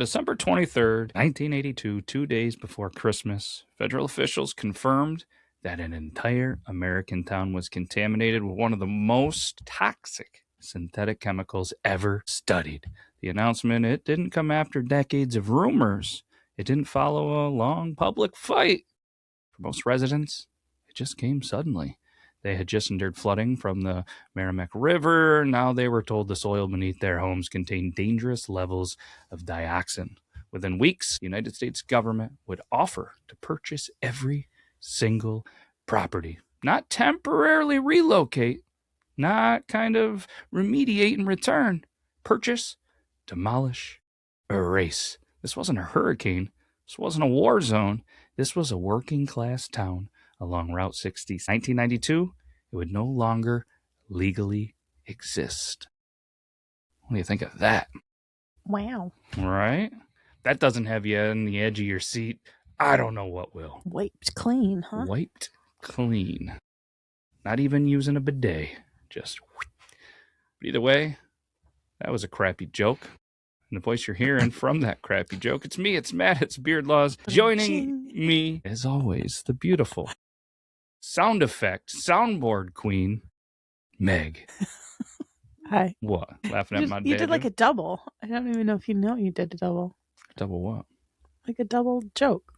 December 23rd, 1982, 2 days before Christmas, federal officials confirmed that an entire American town was contaminated with one of the most toxic synthetic chemicals ever studied. The announcement, it didn't come after decades of rumors. It didn't follow a long public fight. For most residents, it just came suddenly. They had just endured flooding from the Merrimack River. Now they were told the soil beneath their homes contained dangerous levels of dioxin. Within weeks, the United States government would offer to purchase every single property. Not temporarily relocate, not kind of remediate and return. Purchase, demolish, erase. This wasn't a hurricane. This wasn't a war zone. This was a working class town along Route 60. 1992, it would no longer legally exist. What do you think of that? Wow. Right? That doesn't have you on the edge of your seat. I don't know what will. Wiped clean, huh? Wiped clean. Not even using a bidet. Just. But either way, that was a crappy joke. And the voice you're hearing from that crappy joke, it's me, it's Matt, it's Beardlaws. Joining me, as always, the beautiful sound effect, soundboard queen, Meg. Hi. What? Laughing at my dad? You did like a double. I don't even know if you know you did a double. Double what? Like a double joke.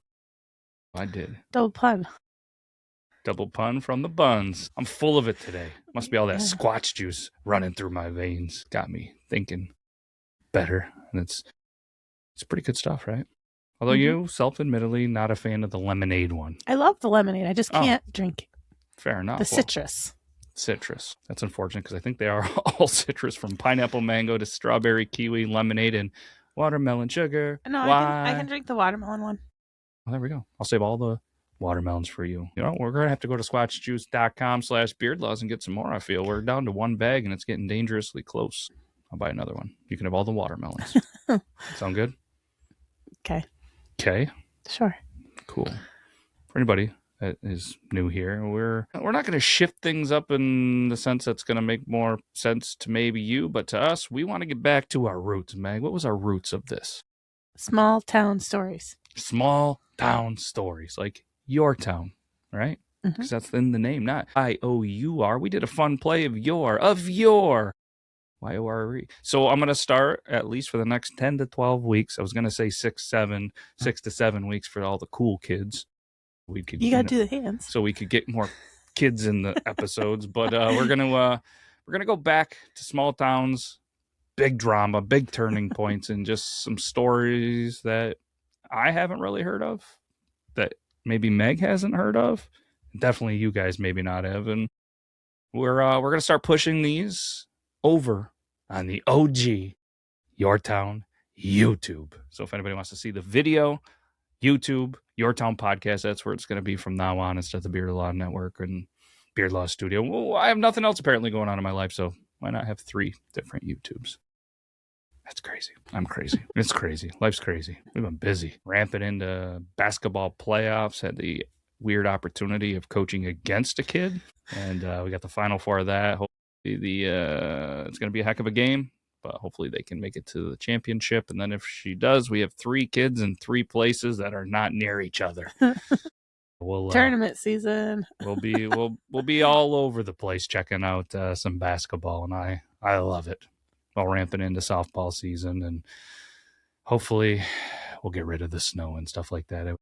I did. Double pun. Double pun from the buns. I'm full of it today. Must be all that squatch juice running through my veins. Got me thinking better. And it's pretty good stuff, right? Although you, self-admittedly, not a fan of the lemonade one. I love the lemonade. I just can't drink it. Fair enough. The citrus. Citrus. That's unfortunate because I think they are all citrus, from pineapple mango to strawberry, kiwi, lemonade, and watermelon sugar. No, I can drink the watermelon one. Well, there we go. I'll save all the watermelons for you. You know, we're going to have to go to squatchjuice.com/beardlaws and get some more, I feel. We're down to one bag and it's getting dangerously close. I'll buy another one. You can have all the watermelons. Sound good? Okay. Okay. Sure. Cool. For anybody that is new here, we're not going to shift things up in the sense that's going to make more sense to maybe you, but to us, we want to get back to our roots, Meg. What was our roots of this? Small town stories. Small town stories, like Yore Town, right? Because that's in the name, not I-O-U-R. We did a fun play of yore. Y-O-R-E. So I'm going to start, at least for the next 10 to 12 weeks. I was going to say 6 to 7 weeks for all the cool kids. We could, you got to do the hands. So we could get more kids in the episodes. But we're going to go back to small towns, big drama, big turning points, and just some stories that I haven't really heard of, that maybe Meg hasn't heard of. Definitely you guys maybe not have. And we're going to start pushing these over on the OG Yore Town YouTube. So if anybody wants to see the video, YouTube, Yore Town Podcast, that's where it's going to be from now on, instead of the Beard Law Network and Beard Law Studio. Well, I have nothing else apparently going on in my life, so why not have 3 different YouTubes? That's crazy. I'm crazy. It's crazy. Life's crazy. We've been busy. Ramping into basketball playoffs. Had the weird opportunity of coaching against a kid, and we got the Final Four of that. It's going to be a heck of a game, but hopefully they can make it to the championship. And then if she does, we have 3 kids in 3 places that are not near each other. Tournament season. We'll be all over the place checking out some basketball, and I love it. While ramping into softball season, and hopefully we'll get rid of the snow and stuff like that. It would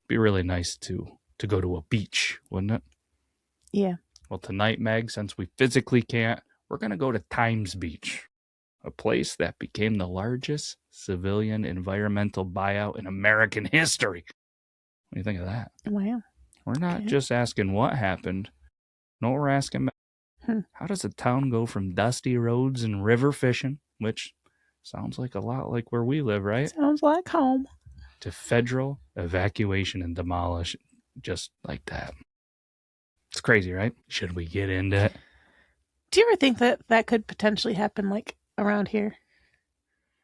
be really nice to go to a beach, wouldn't it? Yeah. Well, tonight, Meg, since we physically can't, we're going to go to Times Beach, a place that became the largest civilian environmental buyout in American history. What do you think of that? Wow. We're not just asking what happened. No, we're asking, how does a town go from dusty roads and river fishing, which sounds like a lot like where we live, right? Sounds like home. To federal evacuation and demolition, just like that. It's crazy, right? Should we get into it? Do you ever think that could potentially happen, like, around here?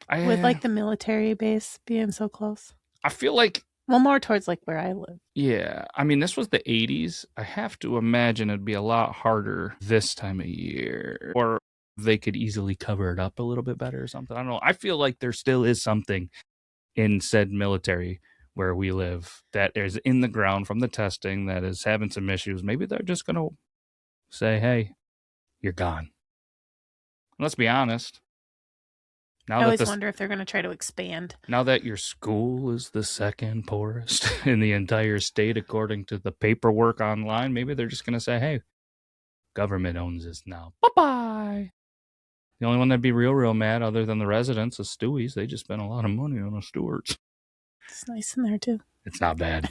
With, like, the military base being so close? I feel like... Well, more towards, like, where I live. Yeah. I mean, this was the 80s. I have to imagine it'd be a lot harder this time of year. Or they could easily cover it up a little bit better or something. I don't know. I feel like there still is something in said military where we live that is in the ground from the testing that is having some issues, maybe they're just going to say, hey, you're gone. Let's be honest. I always wonder if they're going to try to expand. Now that your school is the second poorest in the entire state, according to the paperwork online, maybe they're just going to say, hey, government owns this now. Bye-bye. The only one that'd be real mad, other than the residents, is Stewie's. They just spent a lot of money on the stewards. It's nice in there, too. It's not bad.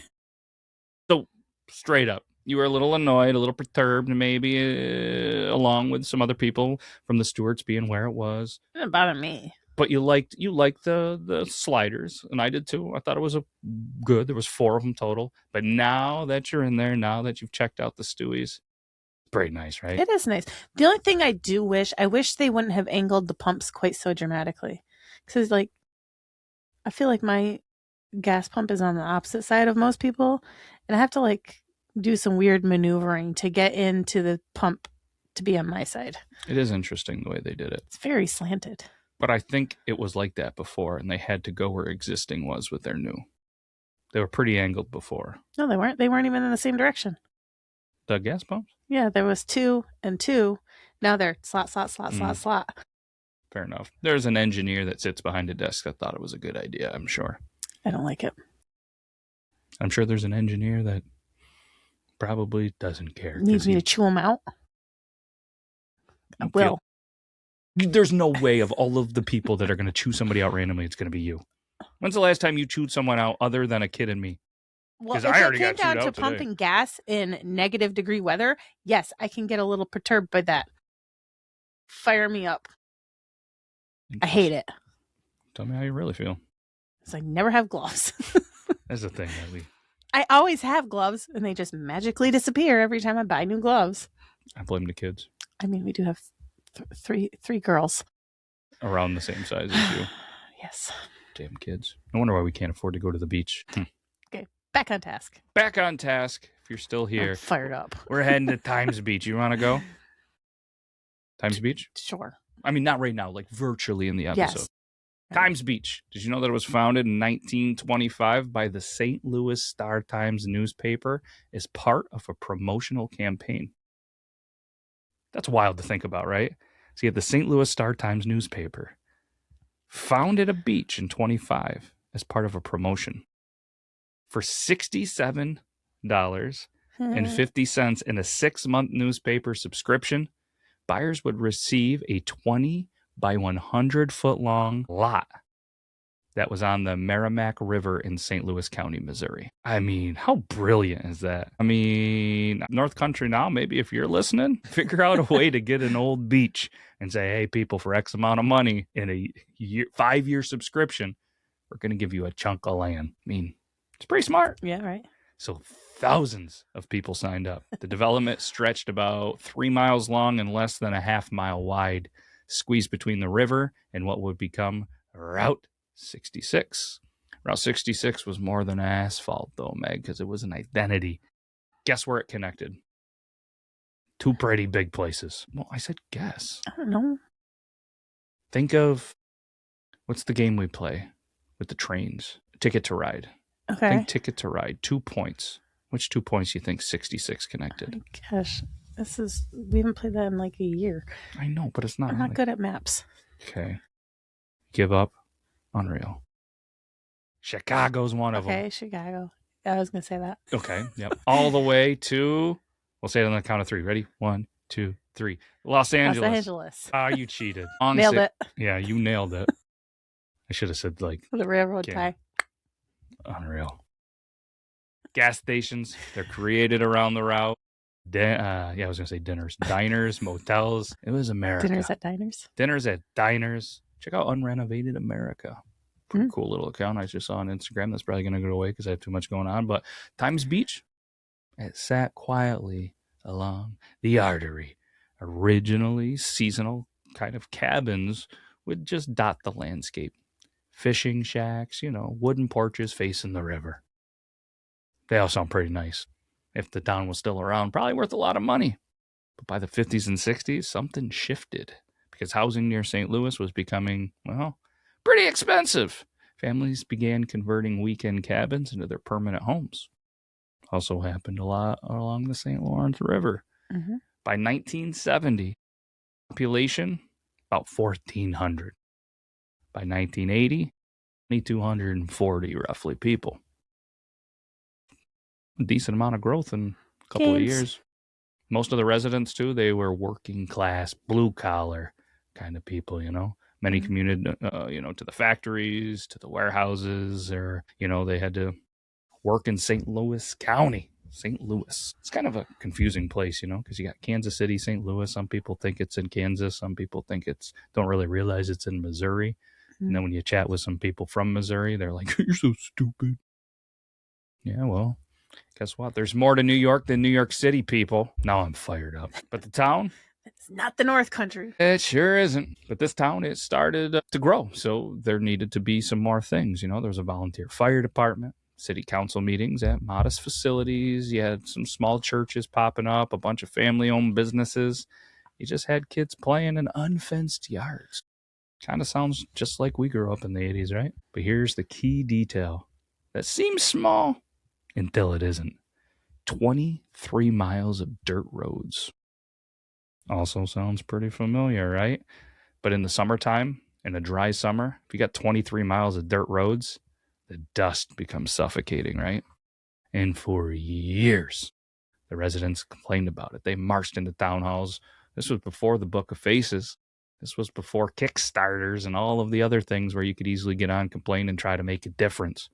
So, straight up, you were a little annoyed, a little perturbed, maybe along with some other people from the stewards being where it was. It didn't bother me. But you liked the sliders, and I did too. I thought it was good. There was 4 of them total. But now that you're in there, now that you've checked out the Stewie's, pretty nice, right? It is nice. The only thing I wish they wouldn't have angled the pumps quite so dramatically. Because, like, I feel like my gas pump is on the opposite side of most people, and I have to, like, do some weird maneuvering to get into the pump to be on my side. It is interesting the way they did it. It's very slanted. But I think it was like that before, and they had to go where existing was with their new. They were pretty angled before. No, they weren't. They weren't even in the same direction. The gas pumps? Yeah, there was 2 and 2. Now they're slot. Fair enough. There's an engineer that sits behind a desk that thought it was a good idea, I'm sure. I don't like it. I'm sure there's an engineer that probably doesn't care. Needs me to chew them out? I will. There's no way of all of the people that are going to chew somebody out randomly, it's going to be you. When's the last time you chewed someone out other than a kid and me? Well, if it came down to pumping gas in negative degree weather, yes, I can get a little perturbed by that. Fire me up. I hate it. Tell me how you really feel. It's like never have gloves. That's the thing that I always have gloves, and they just magically disappear every time I buy new gloves. I blame the kids. I mean, we do have three girls around the same size as you. Yes. Damn kids. No wonder why we can't afford to go to the beach. Okay, back on task. Back on task. If you're still here, I'm fired up. We're heading to Times Beach. You want to go? Times Beach? Sure. I mean, not right now, like virtually in the episode. Yes. Times Beach. Did you know that it was founded in 1925 by the St. Louis Star-Times newspaper as part of a promotional campaign? That's wild to think about, right? So you have the St. Louis Star-Times newspaper founded a beach in 25 as part of a promotion for $67.50 in a 6-month newspaper subscription. Buyers would receive a 20 by 100 foot long lot that was on the Merrimack River in St. Louis County, Missouri. I mean, how brilliant is that? I mean, North Country now, maybe if you're listening, figure out a way to get an old beach and say, hey, people, for X amount of money in a 5-year subscription, we're going to give you a chunk of land. I mean, it's pretty smart. Yeah, right. So thousands of people signed up. The development stretched about 3 miles long and less than a half mile wide, squeezed between the river and what would become Route 66. Route 66 was more than asphalt, though, Meg, because it was an identity. Guess where it connected? 2 pretty big places. Well, I said guess. I don't know. Think of, what's the game we play with the trains? Ticket to Ride. Okay. Think Ticket to Ride. 2 points. Which 2 points do you think 66 connected? Oh, gosh, we haven't played that in like a year. I know, but it's not. I'm not good at maps. Okay. Give up. Unreal. Chicago's one of them. Okay, Chicago. I was going to say that. Okay, yep. All the way to, we'll say it on the count of 3. Ready? 1, 2, 3. Los Angeles. Los Angeles. Ah, you cheated. Nailed it. Yeah, you nailed it. I should have said like. The railroad tie. Unreal. Gas stations, they're created around the route. I was going to say dinners. Diners, motels. It was America. Dinners at diners. Dinners at diners. Check out Unrenovated America. Pretty cool little account I just saw on Instagram. That's probably going to go away because I have too much going on. But Times Beach, it sat quietly along the artery. Originally seasonal kind of cabins would just dot the landscape. Fishing shacks, wooden porches facing the river. They all sound pretty nice. If the town was still around, probably worth a lot of money. But by the 50s and 60s, something shifted because housing near St. Louis was becoming, pretty expensive. Families began converting weekend cabins into their permanent homes. Also happened a lot along the St. Lawrence River. Mm-hmm. By 1970, population about 1,400. By 1980, 2,240 roughly people. A decent amount of growth in a couple of years. Most of the residents, too, they were working class, blue collar kind of people, you know. Many commuted, to the factories, to the warehouses, or, they had to work in St. Louis County. St. Louis. It's kind of a confusing place, because you got Kansas City, St. Louis. Some people think it's in Kansas. Some people think don't really realize it's in Missouri. And then when you chat with some people from Missouri, they're like, you're so stupid. Yeah, well, guess what? There's more to New York than New York City, people. Now I'm fired up. But the town? It's not the North Country. It sure isn't. But this town, it started to grow. So there needed to be some more things. There was a volunteer fire department, city council meetings at modest facilities. You had some small churches popping up, a bunch of family-owned businesses. You just had kids playing in unfenced yards. Kind of sounds just like we grew up in the 80s, right? But here's the key detail that seems small until it isn't. 23 miles of dirt roads. Also sounds pretty familiar, right? But in the summertime, in a dry summer, if you got 23 miles of dirt roads, the dust becomes suffocating, right? And for years, the residents complained about it. They marched into town halls. This was before the Book of Faces. This was before Kickstarters and all of the other things where you could easily get on, complain, and try to make a difference.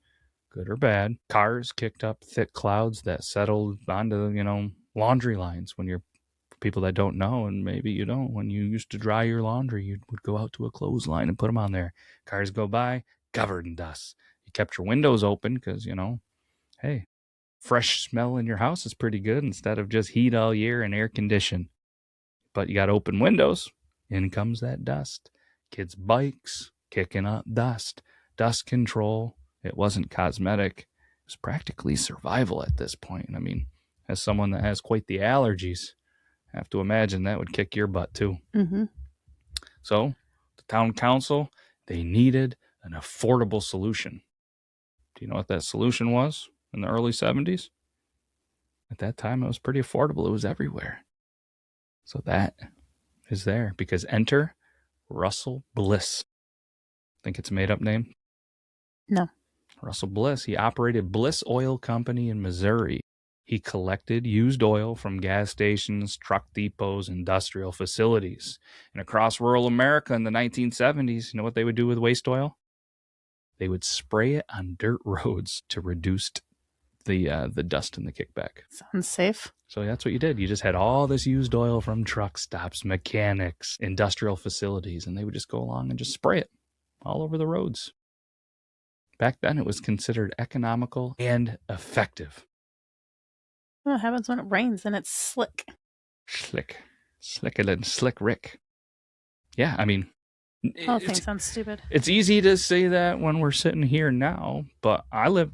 Good or bad. Cars kicked up thick clouds that settled onto, laundry lines. When you're, for people that don't know, and maybe you don't, when you used to dry your laundry, you would go out to a clothesline and put them on there. Cars go by, covered in dust. You kept your windows open because, hey, fresh smell in your house is pretty good instead of just heat all year and air condition. But you got open windows, in comes that dust. Kids' bikes kicking up dust. Dust control. It wasn't cosmetic. It was practically survival at this point. I mean, as someone that has quite the allergies, I have to imagine that would kick your butt too. Mm-hmm. So the town council, they needed an affordable solution. Do you know what that solution was in the early 70s? At that time, it was pretty affordable. It was everywhere. So that is there because enter Russell Bliss. Think it's a made-up name? No. Russell Bliss. He operated Bliss Oil Company in Missouri. He collected used oil from gas stations, truck depots, industrial facilities. And across rural America in the 1970s, you know what they would do with waste oil? They would spray it on dirt roads to reduce the dust and the kickback. Sounds safe. So that's what you did. You just had all this used oil from truck stops, mechanics, industrial facilities, and they would just go along and just spray it all over the roads. Back then, it was considered economical and effective. What happens when it rains and it's slick? Slicker than Slick Rick. Yeah, I mean, Oh, thing sounds stupid. It's easy to say that when we're sitting here now, but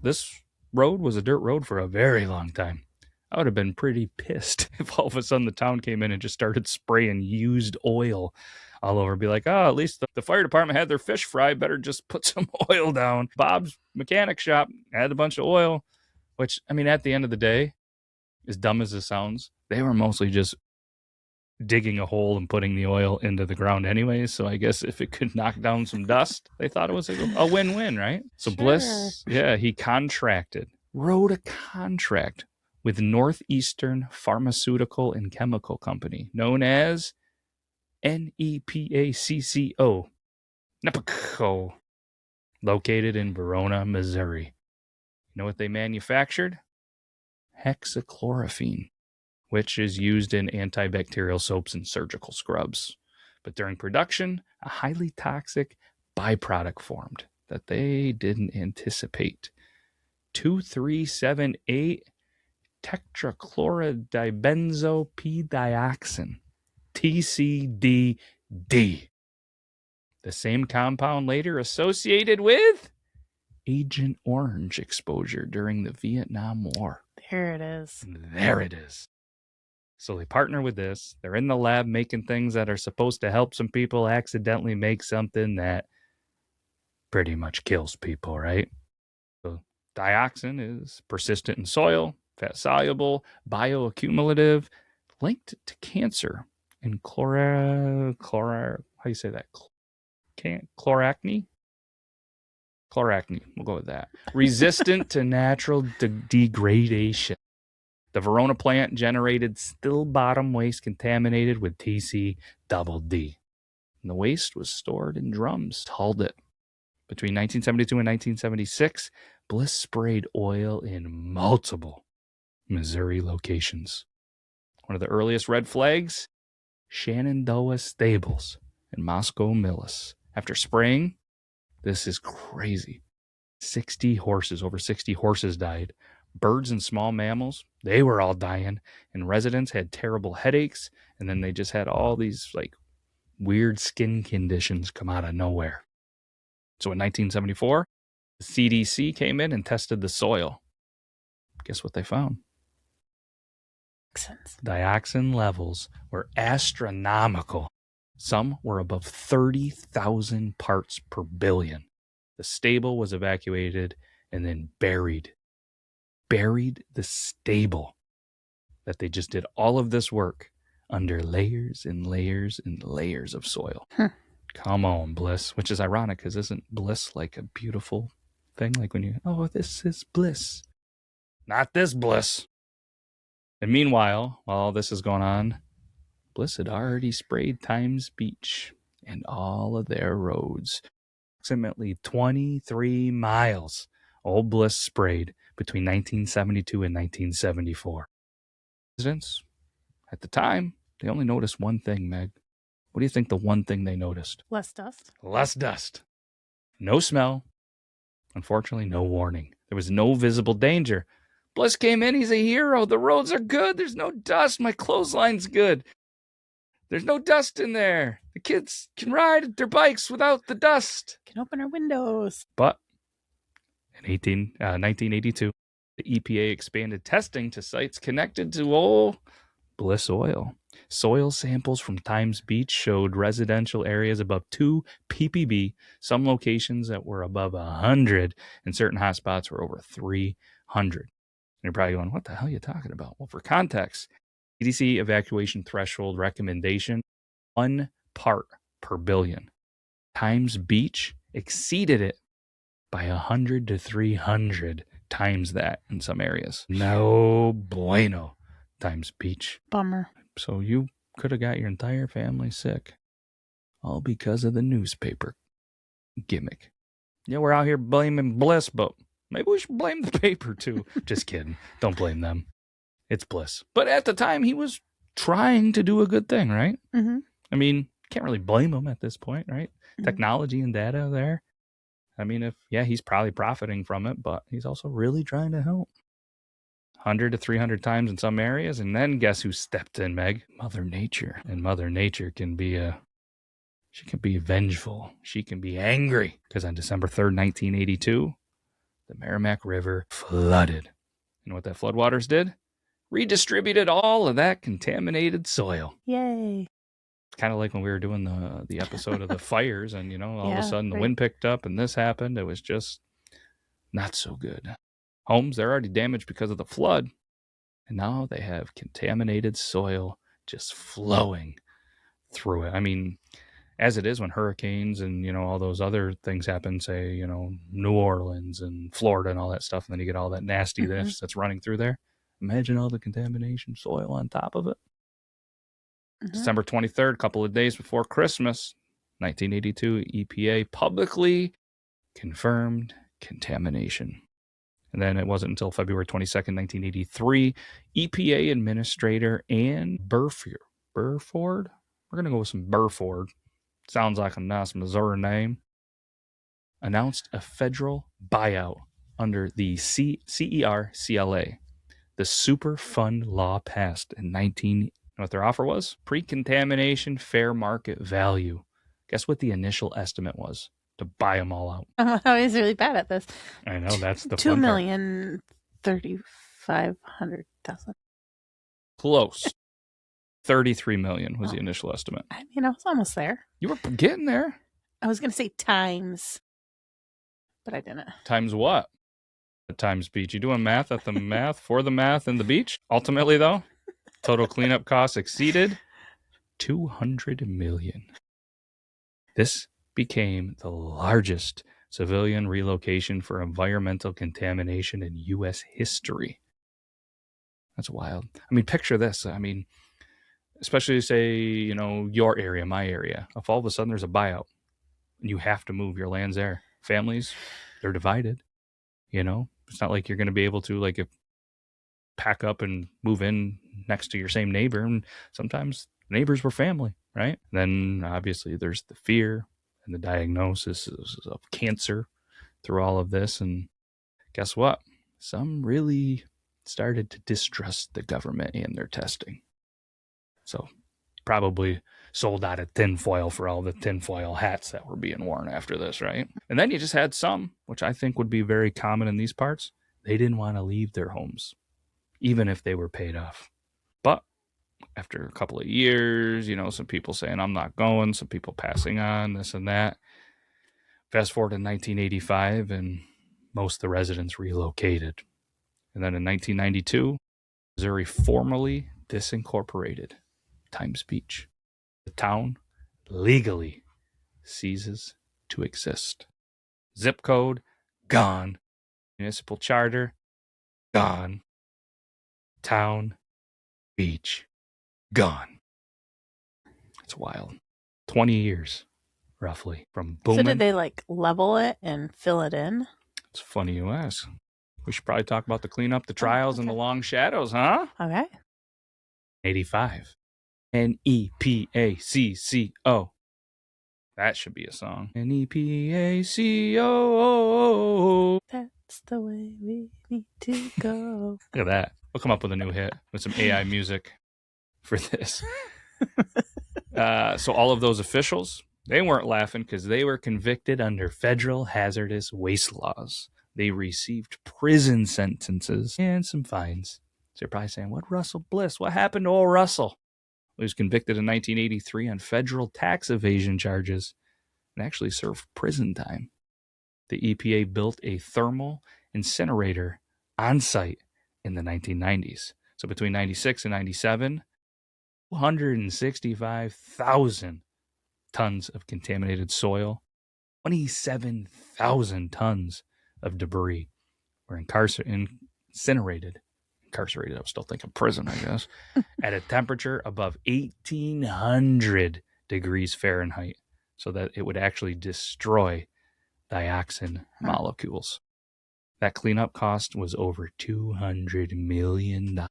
this road was a dirt road for a very long time. I would have been pretty pissed if all of a sudden the town came in and just started spraying used oil all over. Be like, at least the fire department had their fish fry. Better just put some oil down. Bob's mechanic shop had a bunch of oil, which, I mean, at the end of the day, as dumb as this sounds, they were mostly just digging a hole and putting the oil into the ground anyway. So I guess if it could knock down some dust, they thought it was a win-win, right? So sure. Bliss, he wrote a contract with Northeastern Pharmaceutical and Chemical Company, known as NEPACCO, NEPACCO, located in Verona, Missouri. You know what they manufactured? Hexachlorophene, which is used in antibacterial soaps and surgical scrubs. But during production, a highly toxic byproduct formed that they didn't anticipate. 2378 tetrachlorodibenzo-P-dioxin, TCDD. The same compound later associated with Agent Orange exposure during the Vietnam War. There it is. There it is. So they partner with this. They're in the lab making things that are supposed to help some people, accidentally make something that pretty much kills people, right? So dioxin is persistent in soil, fat soluble, bioaccumulative, linked to cancer, and how do you say that? Chloracne? Chloracne, we'll go with that. Resistant to natural degradation. The Verona plant generated still bottom waste contaminated with TC double D. And the waste was stored in drums. Hauled it. Between 1972 and 1976, Bliss sprayed oil in multiple Missouri locations. One of the earliest red flags, Shenandoah Stables in Moscow Millis. After spraying, this is crazy. Over 60 horses died. Birds and small mammals, they were all dying. And residents had terrible headaches. And then they just had all these like weird skin conditions come out of nowhere. So in 1974, the CDC came in and tested the soil. Guess what they found? Dioxin levels were astronomical. Some were above 30,000 parts per billion. The stable was evacuated and then buried. Buried the stable. That they just did all of this work under layers and layers and layers of soil. Come on, Bliss. Which is ironic because isn't bliss like a beautiful thing? Like when you, oh, this is bliss. Not this Bliss. And meanwhile, while all this is going on, Bliss had already sprayed Times Beach and all of their roads. Approximately 23 miles old Bliss sprayed between 1972 and 1974. Residents, at the time, they only noticed one thing, Meg. What do you think the one thing they noticed? Less dust. Less dust. No smell. Unfortunately, no warning. There was no visible danger. Bliss came in. He's a hero. The roads are good. There's no dust. My clothesline's good. There's no dust in there. The kids can ride their bikes without the dust. Can open our windows. But in 1982, the EPA expanded testing to sites connected to Bliss oil. Soil samples from Times Beach showed residential areas above 2 ppb, some locations that were above 100, and certain hotspots were over 300. And you're probably going, what the hell are you talking about? Well, for context, CDC evacuation threshold recommendation, 1 part per billion. Times Beach exceeded it by 100 to 300 times that in some areas. No bueno, Times Beach. Bummer. So you could have got your entire family sick, all because of the newspaper gimmick. Yeah, we're out here blaming Bliss, but maybe we should blame the paper too. Just kidding. Don't blame them. It's Bliss. But at the time, he was trying to do a good thing, right? Mm-hmm. I mean, can't really blame him at this point, right? Mm-hmm. Technology and data there. I mean, he's probably profiting from it, but he's also really trying to help. 100 to 300 times in some areas, and then guess who stepped in, Meg? Mother Nature. And Mother Nature can be she can be vengeful. She can be angry. Because on December 3rd, 1982, the Merrimack River flooded. And what that floodwaters did? Redistributed all of that contaminated soil. Yay. Kind of like when we were doing the episode of the fires, and all of a sudden the wind picked up and this happened. It was just not so good. Homes, they're already damaged because of the flood. And now they have contaminated soil just flowing through it. I mean, as it is when hurricanes and, all those other things happen, say, New Orleans and Florida and all that stuff, and then you get all that nastiness that's running through there. Imagine all the contamination soil on top of it. Mm-hmm. December 23rd, a couple of days before Christmas, 1982, EPA publicly confirmed contamination. And then it wasn't until February 22nd, 1983, EPA Administrator Ann Burford. We're going to go with some Burford. Sounds like a nice Missouri name. Announced a federal buyout under the CER-CLA. The Superfund law passed in You know what their offer was? Pre-contamination fair market value. Guess what the initial estimate was to buy them all out? I'm always really bad at this. I know, that's the fun part. $2,350,000. Close. 33 million was the initial estimate. I mean, I was almost there. You were getting there. I was going to say times. but I didn't. Times what? Times beach. You doing math at the math for the math and the beach? Ultimately, though, total cleanup costs exceeded $200 million. This became the largest civilian relocation for environmental contamination in U.S. history. That's wild. I mean, picture this. I mean, especially say, your area, my area. If all of a sudden there's a buyout and you have to move, your land's there. Families, they're divided. It's not like you're going to be able to, like, if pack up and move in next to your same neighbor. And sometimes neighbors were family, right? Then obviously there's the fear and the diagnosis of cancer through all of this. And guess what? Some really started to distrust the government and their testing. So probably sold out of tinfoil for all the tinfoil hats that were being worn after this, right? And then you just had some, which I think would be very common in these parts. They didn't want to leave their homes, even if they were paid off. But after a couple of years, some people saying, I'm not going, some people passing on, this and that. Fast forward to 1985, and most of the residents relocated. And then in 1992, Missouri formally disincorporated Times Beach. The town legally ceases to exist. Zip code, gone. Municipal charter, gone. Town, beach, gone. It's wild. 20 years, roughly, from booming. So did they level it and fill it in? It's funny you ask. We should probably talk about the cleanup, the trials, and the long shadows, huh? Okay. 85. NEPACCO. That should be a song. NEPACO. That's the way we need to go. Look at that. We'll come up with a new hit with some AI music for this. So all of those officials, they weren't laughing because they were convicted under federal hazardous waste laws. They received prison sentences and some fines. So you're probably saying, what Russell Bliss? What happened to old Russell? He was convicted in 1983 on federal tax evasion charges and actually served prison time. The EPA built a thermal incinerator on site in the 1990s. So between 96 and 97, 265,000 tons of contaminated soil, 27,000 tons of debris were incinerated. Incarcerated, I was still thinking prison, I guess, at a temperature above 1,800 degrees Fahrenheit, so that it would actually destroy dioxin molecules. That cleanup cost was over $200 million.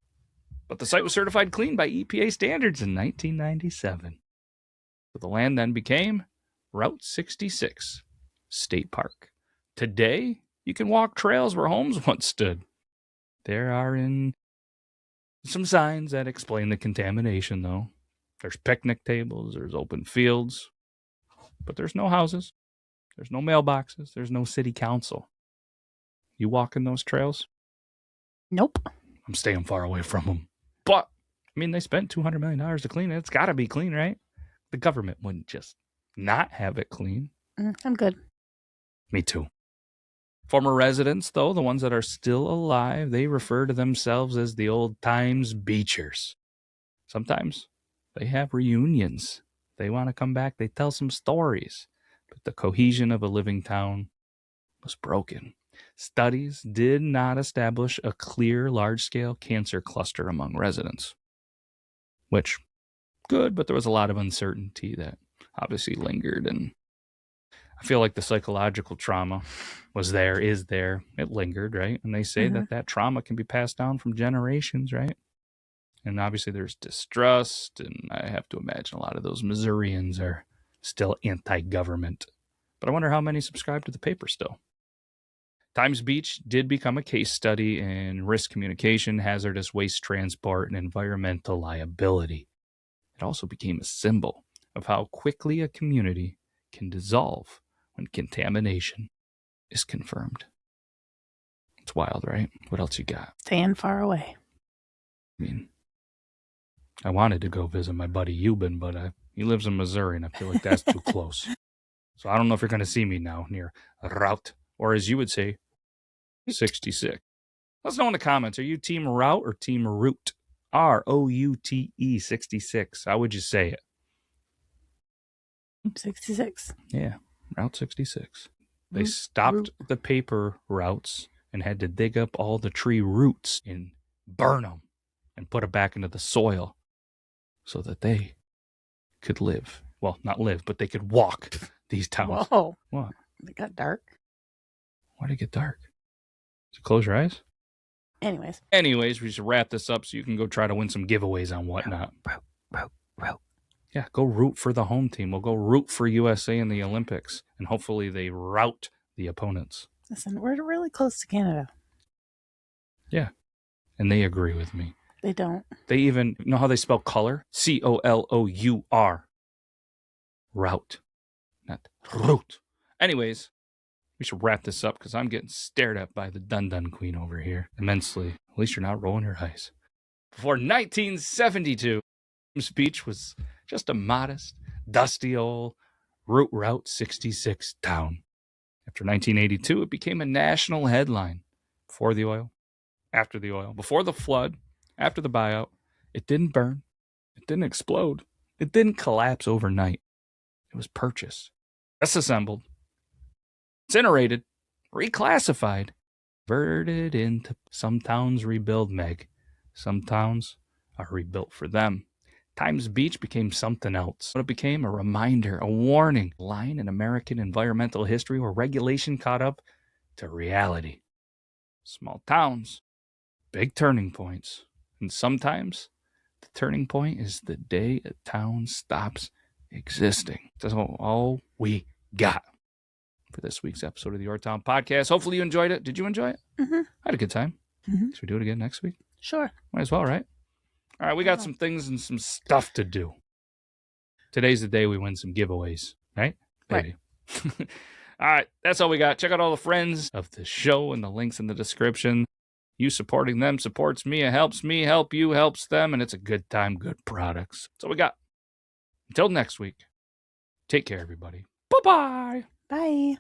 But the site was certified clean by EPA standards in 1997. So the land then became Route 66 State Park. Today, you can walk trails where homes once stood. There are some signs that explain the contamination, though. There's picnic tables, there's open fields, but there's no houses, there's no mailboxes, there's no city council. You walking those trails? Nope. I'm staying far away from them. But, they spent $200 million to clean it. It's got to be clean, right? The government wouldn't just not have it clean. I'm good. Me too. Former residents, though, the ones that are still alive, they refer to themselves as the old times beachers. Sometimes they have reunions. They want to come back. They tell some stories. But the cohesion of a living town was broken. Studies did not establish a clear, large-scale cancer cluster among residents. Which, good, but there was a lot of uncertainty that obviously lingered, and I feel like the psychological trauma is there. It lingered, right? And they say that trauma can be passed down from generations, right? And obviously there's distrust, and I have to imagine a lot of those Missourians are still anti-government. But I wonder how many subscribe to the paper still. Times Beach did become a case study in risk communication, hazardous waste transport, and environmental liability. It also became a symbol of how quickly a community can dissolve when contamination is confirmed. It's wild, right? What else you got? Staying far away. I wanted to go visit my buddy Euban, but he lives in Missouri, and I feel like that's too close. So I don't know if you're going to see me now near Route or as you would say, 66. Let us know in the comments. Are you Team Route or Team Route? ROUTE 66. How would you say it? 66. Yeah, Route 66. They stopped the paper routes and had to dig up all the tree roots and burn them and put it back into the soil so that they could live. Well, not live, but they could walk these towns. Whoa. What? It got dark. Why did it get dark? Did you close your eyes? Anyways, we should wrap this up so you can go try to win some giveaways on whatnot. Route. Yeah, go root for the home team. We'll go root for USA in the Olympics, and hopefully they rout the opponents. Listen, we're really close to Canada. Yeah, and they agree with me. They don't. They even, you know how they spell color? COLOUR. Route, not root. Anyways, we should wrap this up because I'm getting stared at by the Dun Queen over here immensely. At least you're not rolling your eyes. Before 1972, speech was just a modest, dusty old Route 66 town. After 1982, it became a national headline. Before the oil, after the oil, before the flood, after the buyout, it didn't burn, it didn't explode, it didn't collapse overnight. It was purchased, disassembled, incinerated, reclassified, converted into some towns rebuild Meg. Some towns are rebuilt for them. Times Beach became something else. It became a reminder, a warning, a line in American environmental history where regulation caught up to reality. Small towns, big turning points. And sometimes the turning point is the day a town stops existing. That's all we got for this week's episode of the Yore Town podcast. Hopefully you enjoyed it. Did you enjoy it? Mm-hmm. I had a good time. Mm-hmm. Should we do it again next week? Sure. Might as well, right? All right, we got some things and some stuff to do. Today's the day we win some giveaways, right? Right. All right, that's all we got. Check out all the friends of the show and the links in the description. You supporting them supports me. It helps me help you, helps them, and it's a good time, good products. That's all we got. Until next week, take care, everybody. Bye-bye. Bye.